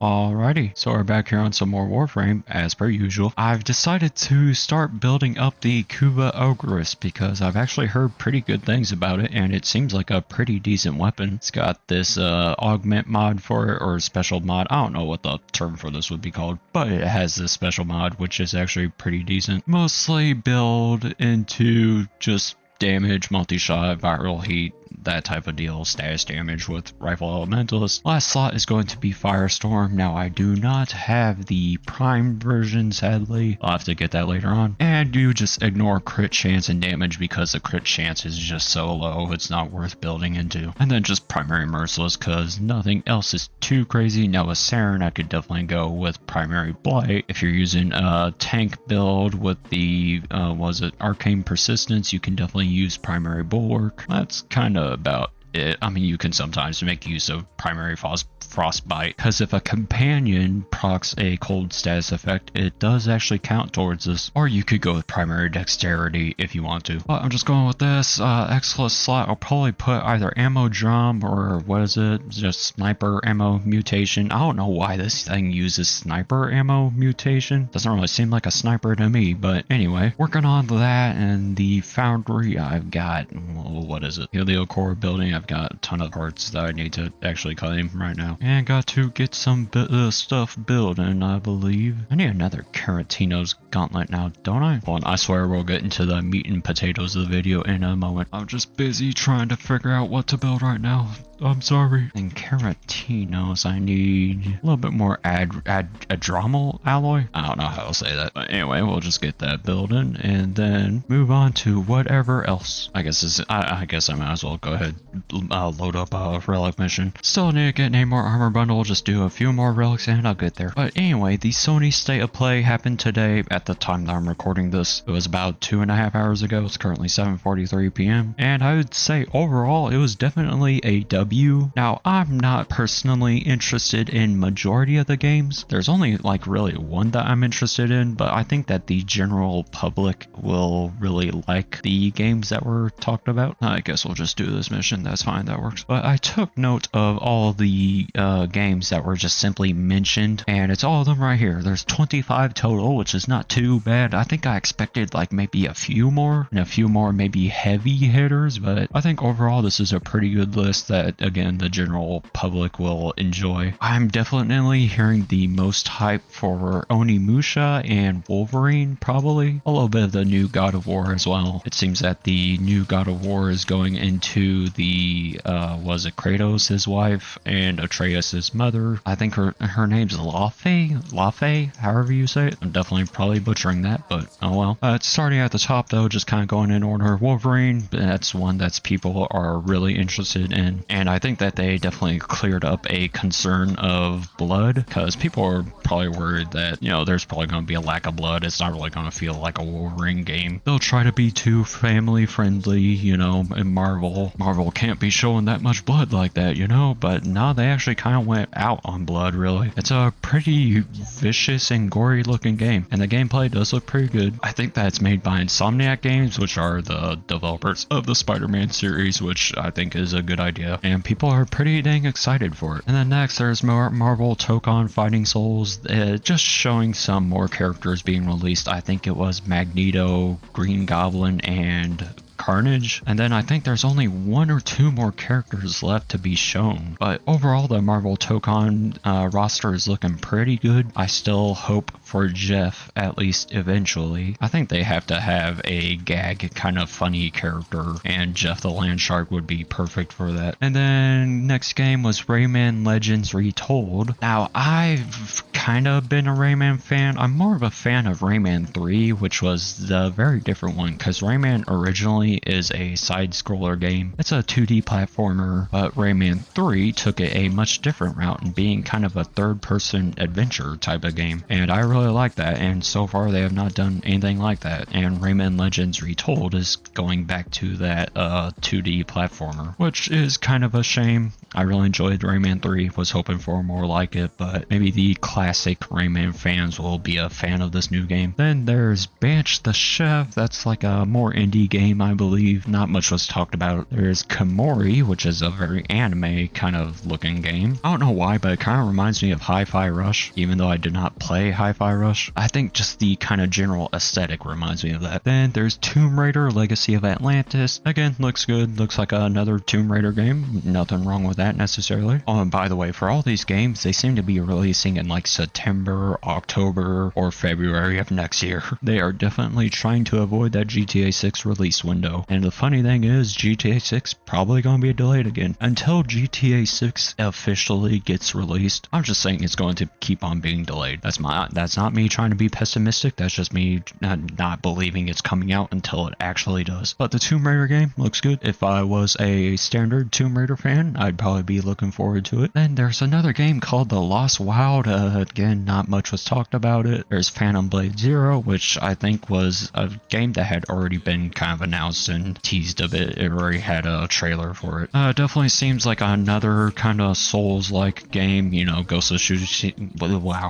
Alrighty, so we're back here on some more Warframe, as per usual. I've decided to start building up the Kuba Ogress because I've actually heard pretty good things about it, and it seems like a pretty decent weapon. It's got this augment mod for it, or special mod. I don't know what the term for this would be called, but it has this special mod, which is actually pretty decent. Mostly build into just damage, multi-shot, viral heat, that type of deal, status damage with rifle elementalist. Last slot is going to be Firestorm. Now I do not have the prime version, sadly. I'll have to get that later on. And you just ignore crit chance and damage because the crit chance is just so low, it's not worth building into. And then just primary merciless because nothing else is too crazy. Now with Saren, I could definitely go with primary blight. If you're using a tank build with the arcane persistence, you can definitely use primary bulwark. That's kind of about it. I mean, you can sometimes make use of primary frostbite because if a companion procs a cold status effect, it does actually count towards this. Or you could go with primary dexterity if you want to. But I'm just going with this Excellent slot. I'll probably put either ammo drum or what is it? Just sniper ammo mutation. I don't know why this thing uses sniper ammo mutation. Doesn't really seem like a sniper to me, but anyway, working on that. And the foundry, I've got, what is it? Helio core building. I've got a ton of parts that I need to actually claim right now. And got to get some stuff building, I believe. I need another Caratino's gauntlet now, don't I? Well, I swear we'll get into the meat and potatoes of the video in a moment. I'm just busy trying to figure out what to build right now. I'm sorry. And Caratinos, I need a little bit more adromal alloy. I don't know how to say that. But anyway, we'll just get that building and then move on to whatever else. I guess I guess I might as well go ahead load up a relic mission. Still need to get an more armor bundle. Just do a few more relics and I'll get there. But anyway, the Sony State of Play happened today at the time that I'm recording this. It was about 2.5 hours ago. It's currently 7:43 p.m. And I would say overall, it was definitely a W. Now, I'm not personally interested in majority of the games. There's only like really one that I'm interested in, but I think that the general public will really like the games that were talked about. I guess we'll just do this mission. That's fine, that works. But I took note of all the games that were just simply mentioned, and it's all of them right here. There's 25 total, which is not too bad. I think I expected like maybe a few more, and a few more maybe heavy hitters, but I think overall this is a pretty good list that, again, the general public will enjoy. I'm definitely hearing the most hype for Onimusha and Wolverine, probably. A little bit of the new God of War as well. It seems that the new God of War is going into the, was it Kratos, his wife, and Atreus, his mother. I think her name's Lafe, however you say it. I'm definitely probably butchering that, but oh well. It's starting at the top though, just kind of going in order. Wolverine, that's one that people are really interested in, and I think that they definitely cleared up a concern of blood, because people are probably worried that, you know, there's probably going to be a lack of blood. It's not really going to feel like a Wolverine game. They'll try to be too family friendly, you know, and Marvel can't be showing that much blood like that, you know, but no, they actually kind of went out on blood, really. It's a pretty vicious and gory looking game, and the gameplay does look pretty good. I think that it's made by Insomniac Games, which are the developers of the Spider-Man series, which I think is a good idea, and people are pretty dang excited for it. And then next, there's more Marvel Tokon Fighting Souls, just showing some more characters being released. I think it was Magneto, Green Goblin, and Carnage, and then I think there's only 1 or 2 more characters left to be shown. But overall, the Marvel Tokon roster is looking pretty good. I still hope for Jeff, at least eventually. I think they have to have a gag kind of funny character, and Jeff the Land Shark would be perfect for that. And then next game was Rayman Legends Retold. Now, I've kind of been a Rayman fan. I'm more of a fan of Rayman 3, which was the very different one, because Rayman originally is a side-scroller game. It's a 2D platformer, but Rayman 3 took it a much different route in being kind of a third-person adventure type of game, and I really like that, and so far they have not done anything like that. And Rayman Legends Retold is going back to that 2D platformer, which is kind of a shame. I really enjoyed Rayman 3, was hoping for more like it, but maybe the class classic Rayman fans will be a fan of this new game. Then there's Banch the Chef. That's like a more indie game, I believe. Not much was talked about. There's Kamori, which is a very anime kind of looking game. I don't know why, but it kind of reminds me of Hi-Fi Rush, even though I did not play Hi-Fi Rush. I think just the kind of general aesthetic reminds me of that. Then there's Tomb Raider Legacy of Atlantis. Again, looks good. Looks like another Tomb Raider game. Nothing wrong with that necessarily. Oh, and by the way, for all these games, they seem to be releasing in like September, October, or February of next year. They are definitely trying to avoid that GTA 6 release window. And the funny thing is, GTA 6 probably going to be delayed again. Until GTA 6 officially gets released, I'm just saying it's going to keep on being delayed. That's not me trying to be pessimistic. That's just me not believing it's coming out until it actually does. But the Tomb Raider game looks good. If I was a standard Tomb Raider fan, I'd probably be looking forward to it. Then there's another game called The Lost Wild. Again, not much was talked about it. There's Phantom Blade Zero, which I think was a game that had already been kind of announced and teased a bit. It already had a trailer for it. Definitely seems like another kind of Souls-like game, you know, Ghost of Tsushima,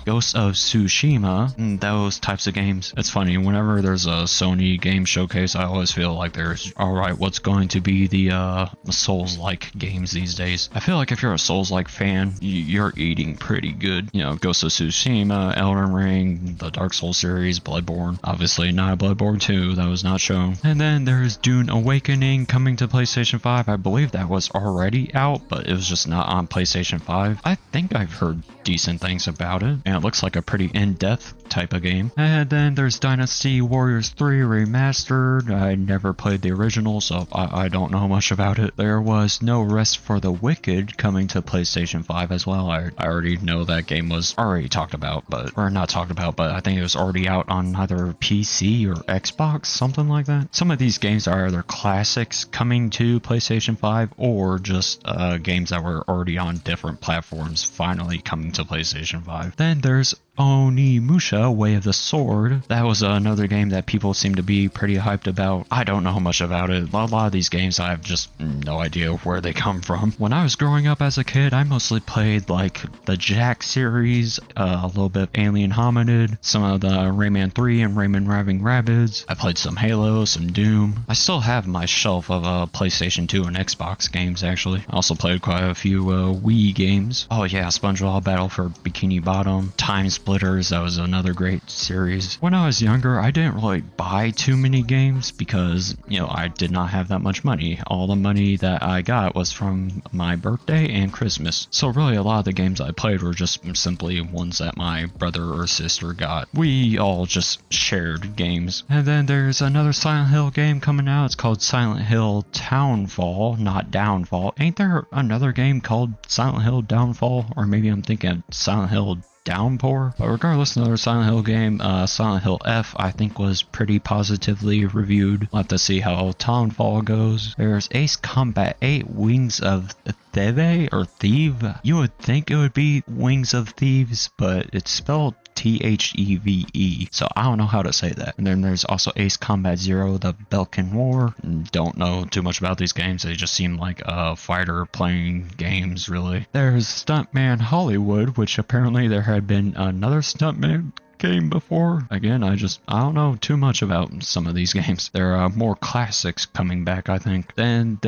those types of games. It's funny, whenever there's a Sony game showcase, I always feel like there's, alright, what's going to be the Souls-like games these days? I feel like if you're a Souls-like fan, you're eating pretty good. You know, Ghost of Tsushima, Elden Ring, the Dark Souls series, Bloodborne. Obviously not Bloodborne 2, that was not shown. And then there's Dune Awakening coming to PlayStation 5. I believe that was already out, but it was just not on PlayStation 5. I think I've heard decent things about it, and it looks like a pretty in-depth type of game. And then there's Dynasty Warriors 3 Remastered. I never played the original, so I don't know much about it. There was No Rest for the Wicked coming to PlayStation 5 as well. I already know that game was already talked about, or not talked about, but I think it was already out on either PC or Xbox, something like that. Some of these games are either classics coming to PlayStation 5 or just games that were already on different platforms finally coming to PlayStation 5. Then there's Onimusha, Way of the Sword. That was another game that people seem to be pretty hyped about. I don't know much about it. A lot of these games, I have just no idea where they come from. When I was growing up as a kid, I mostly played like the Jack series, a little bit of Alien Hominid, some of the Rayman 3 and Rayman Raving Rabbids. I played some Halo, some Doom. I still have my shelf of PlayStation 2 and Xbox games, actually. I also played quite a few Wii games. Oh yeah, SpongeBob Battle for Bikini Bottom, Time Splitters, that was another great series. When I was younger, I didn't really buy too many games because, you know, I did not have that much money. All the money that I got was from my birthday and Christmas. So really a lot of the games I played were just simply ones that my brother or sister got. We all just shared games. And then there's another Silent Hill game coming out. It's called Silent Hill Townfall, not Downfall. Ain't there another game called Silent Hill Downfall? Or maybe I'm thinking Silent Hill Downpour. But regardless, another Silent Hill game. Silent Hill F, I think, was pretty positively reviewed. We'll have to see how Townfall goes. There's Ace Combat 8 Wings of Theve or Thieve. You would think it would be Wings of Thieves, but it's spelled Theve, so I don't know how to say that. And then there's also Ace Combat Zero, the Belkan War. Don't know too much about these games. They just seem like fighter playing games, really. There's Stuntman Hollywood, which apparently there had been another Stuntman game before. Again, I don't know too much about some of these games. There are more classics coming back, I think. Then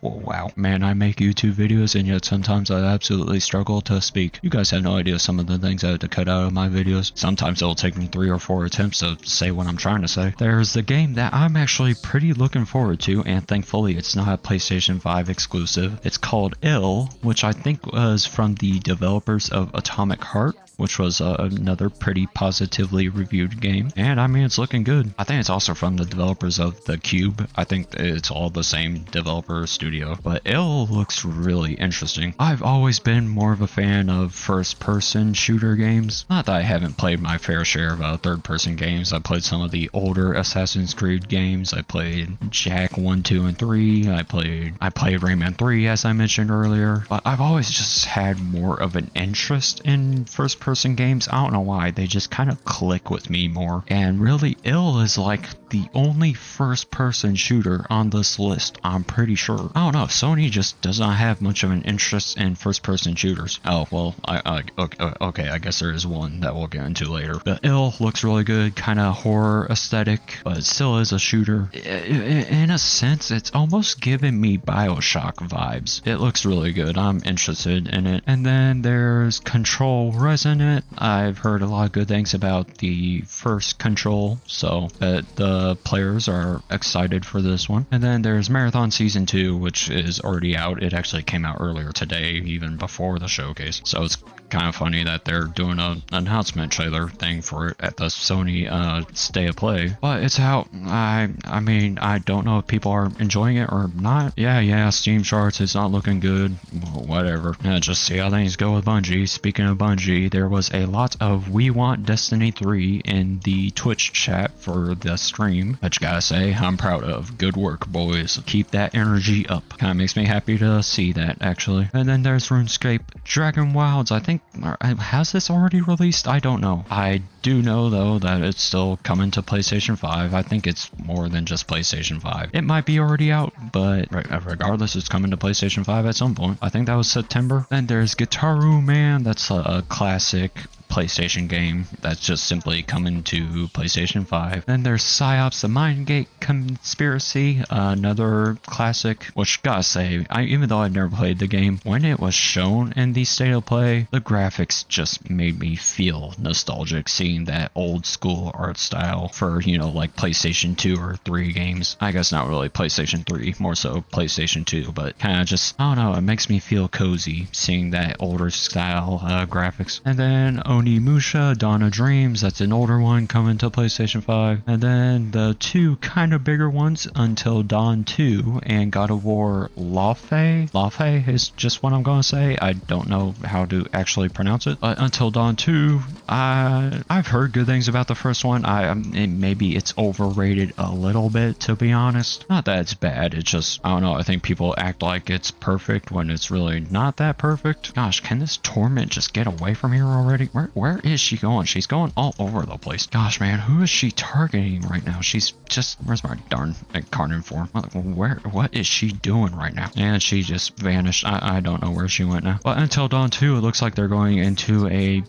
wow, man, I make YouTube videos and yet sometimes I absolutely struggle to speak. You guys have no idea some of the things I had to cut out of my videos. Sometimes it'll take me 3 or 4 attempts to say what I'm trying to say. There's the game that I'm actually pretty looking forward to, and thankfully it's not a PlayStation 5 exclusive. It's called Ill, which I think was from the developers of Atomic Heart, which was another pretty positively reviewed game. And I mean, it's looking good. I think it's also from the developers of The Cube. I think it's all the same developer studio. But Ill looks really interesting. I've always been more of a fan of first-person shooter games. Not that I haven't played my fair share of third-person games. I played some of the older Assassin's Creed games. I played Jak 1, 2, and 3. I played Rayman 3, as I mentioned earlier. But I've always just had more of an interest in first-person games. I don't know why, they just kind of click with me more. And really, Ill is like the only first-person shooter on this list, I'm pretty sure. I don't know, Sony just does not have much of an interest in first-person shooters. Oh, well, okay, I guess there is one that we'll get into later. The Ill looks really good, kind of horror aesthetic, but it still is a shooter. In a sense, it's almost giving me BioShock vibes. It looks really good. I'm interested in it. And then there's Control Resonant. I've heard a lot of good things about the first Control, so the players are excited for this one. And then there's Marathon Season 2, which is already out. It actually came out earlier today, even before the showcase. So it's kind of funny that they're doing an announcement trailer thing for it at the Sony State of Play. But it's out. I mean, I don't know if people are enjoying it or not. Yeah, Steam charts, it's not looking good. Whatever. Just see how things go with Bungie. Speaking of Bungie, there was a lot of "We Want Destiny 3" in the Twitch chat for the stream, which gotta say, I'm proud of. Good work, boys. Keep that energy up. Kind of makes me happy to see that, actually. And then there's RuneScape Dragon Wilds. I think, has this already released? I don't know. I do know, though, that it's still coming to PlayStation 5. I think it's more than just PlayStation 5. It might be already out, but regardless, it's coming to PlayStation 5 at some point. I think that was September. Then there's Gitaru Man. That's a classic PlayStation game that's just simply coming to PlayStation 5. Then there's Psyops the Mindgate Conspiracy, another classic, which gotta say, even though I've never played the game, when it was shown in the State of Play, the graphics just made me feel nostalgic seeing that old school art style for, like PlayStation 2 or 3 games. I guess not really PlayStation 3, more so PlayStation 2, but kind of just, I don't know, it makes me feel cozy seeing that older style graphics. And then Onimusha Dawn of Dreams, that's an older one coming to PlayStation 5. And then the two kind of bigger ones, Until Dawn 2 and God of War Lafe. Lafe is just what I'm going to say. I don't know how to actually pronounce it. Until Dawn 2, I've heard good things about the first one. Maybe it's overrated a little bit, to be honest. Not that it's bad, it's just, I don't know, I think people act like it's perfect when it's really not that perfect. Gosh, can this Torment just get away from here already? Where is she going? She's going all over the place. Gosh, man, who is she targeting right now? She's just, where's my darn Carnon form? What is she doing right now? And she just vanished. I don't know where she went now. But Until Dawn 2, it looks like they're going into a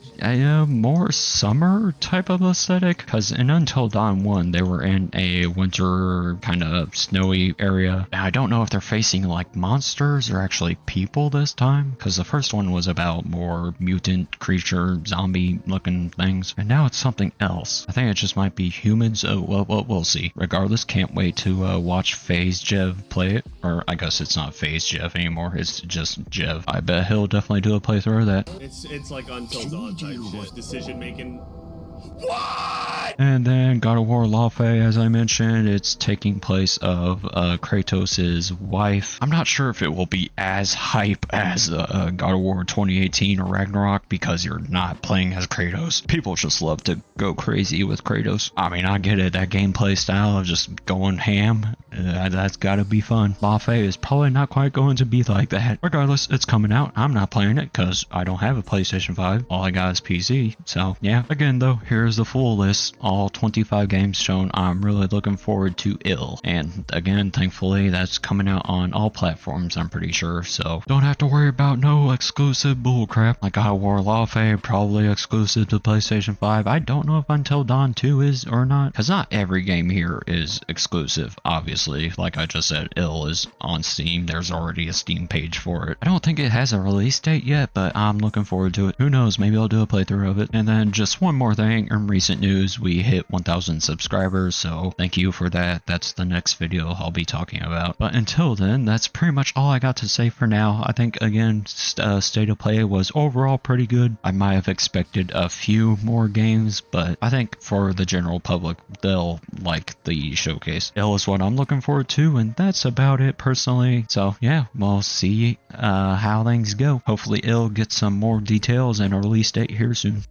more summer type of aesthetic, because in Until Dawn 1, they were in a winter kind of snowy area. I don't know if they're facing like monsters or actually people this time, because the first one was about more mutant creature zombie looking things, and now it's something else. I think it just might be humans. Oh, well, we'll see. Regardless, can't wait to watch FaZe Jev play it, or I guess it's not FaZe Jev anymore, it's just Jev. I bet he'll definitely do a playthrough of that. It's like Until Dawn type shit. Decision making. What? And then God of War Lafe, as I mentioned, it's taking place of Kratos' wife. I'm not sure if it will be as hype as God of War 2018 or Ragnarok, because you're not playing as Kratos. People just love to go crazy with Kratos. I mean, I get it, that gameplay style of just going ham, that's gotta be fun. Lafe is probably not quite going to be like that. Regardless, it's coming out. I'm not playing it because I don't have a PlayStation 5. All I got is PC. So yeah, again though, here's the full list. All 25 games shown. I'm really looking forward to Ill. And again, thankfully, that's coming out on all platforms, I'm pretty sure. So don't have to worry about no exclusive bullcrap. Like God of War Lafe, probably exclusive to PlayStation 5. I don't know if Until Dawn 2 is or not, because not every game here is exclusive, obviously. Like I just said, Ill is on Steam. There's already a Steam page for it. I don't think it has a release date yet, but I'm looking forward to it. Who knows, maybe I'll do a playthrough of it. And then just one more thing. In recent news, we hit 1,000 subscribers, so thank you for that. That's the next video I'll be talking about. But until then, that's pretty much all I got to say for now. I think, again, State of Play was overall pretty good. I might have expected a few more games, but I think for the general public, they'll like the showcase. Ill is what I'm looking forward to, and that's about it personally. So yeah, we'll see how things go. Hopefully Ill gets some more details and a release date here soon.